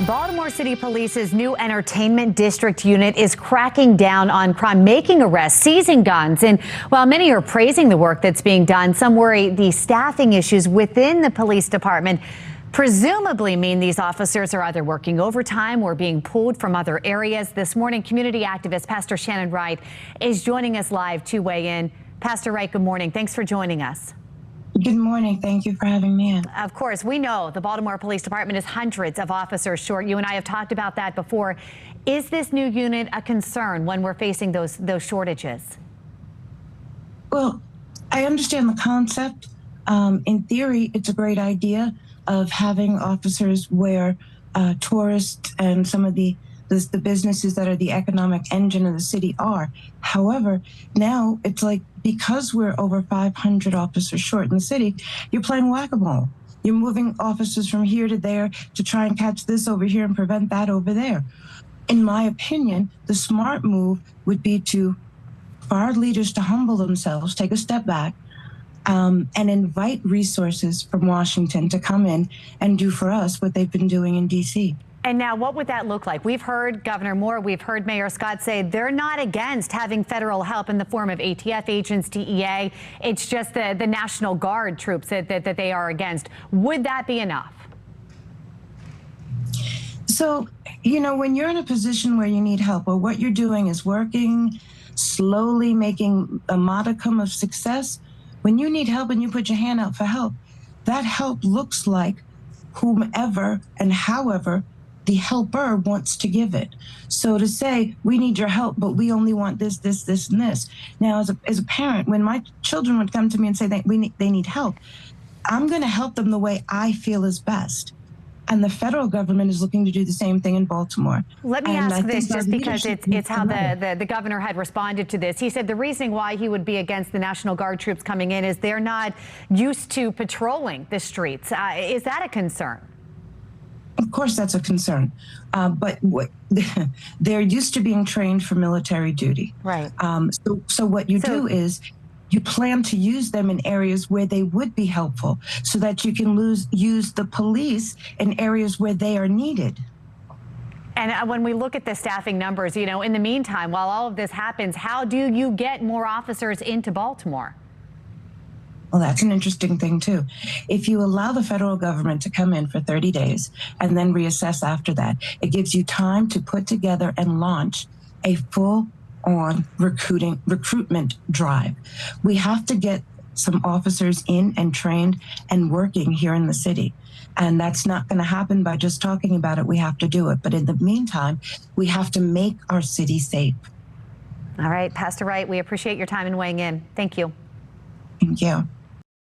Baltimore City Police's new entertainment district unit is cracking down on crime, making arrests, seizing guns. And while many are praising the work that's being done, some worry the staffing issues within the police department presumably mean these officers are either working overtime or being pulled from other areas. This morning, community activist Pastor Shannon Wright is joining us live to weigh in. Pastor Wright, good morning. Thanks for joining us. Good morning. Thank you for having me in. Of course, we know the Baltimore Police Department is hundreds of officers short. You and I have talked about that before. Is this new unit a concern when we're facing those shortages? Well, I understand the concept. In theory, it's a great idea of having officers where tourists and some of the businesses that are the economic engine of the city are. However, now it's like, because we're over 500 officers short in the city, you're playing whack-a-mole. You're moving officers from here to there to try and catch this over here and prevent that over there. In my opinion, the smart move would be for our leaders to humble themselves, take a step back, and invite resources from Washington to come in and do for us what they've been doing in D.C. And now what would that look like? We've heard Governor Moore, we've heard Mayor Scott say they're not against having federal help in the form of ATF agents, DEA. It's just the National Guard troops that they are against. Would that be enough? So, when you're in a position where you need help, or what you're doing is working, slowly making a modicum of success, when you need help and you put your hand out for help, that help looks like whomever and however the helper wants to give it. So to say, we need your help, but we only want this, this, this, and this. Now, as a parent, when my children would come to me and say they need help, I'm going to help them the way I feel is best. And the federal government is looking to do the same thing in Baltimore. Let me ask this, just because it's how the governor had responded to this. He said the reason why he would be against the National Guard troops coming in is they're not used to patrolling the streets. Is that a concern? Of course, that's a concern. But they're used to being trained for military duty. Right. So what you do is you plan to use them in areas where they would be helpful, so that you can use the police in areas where they are needed. And when we look at the staffing numbers, in the meantime, while all of this happens, how do you get more officers into Baltimore? Well, that's an interesting thing, too. If you allow the federal government to come in for 30 days and then reassess after that, it gives you time to put together and launch a full-on recruitment drive. We have to get some officers in and trained and working here in the city. And that's not going to happen by just talking about it. We have to do it. But in the meantime, we have to make our city safe. All right, Pastor Wright, we appreciate your time and weighing in. Thank you. Thank you.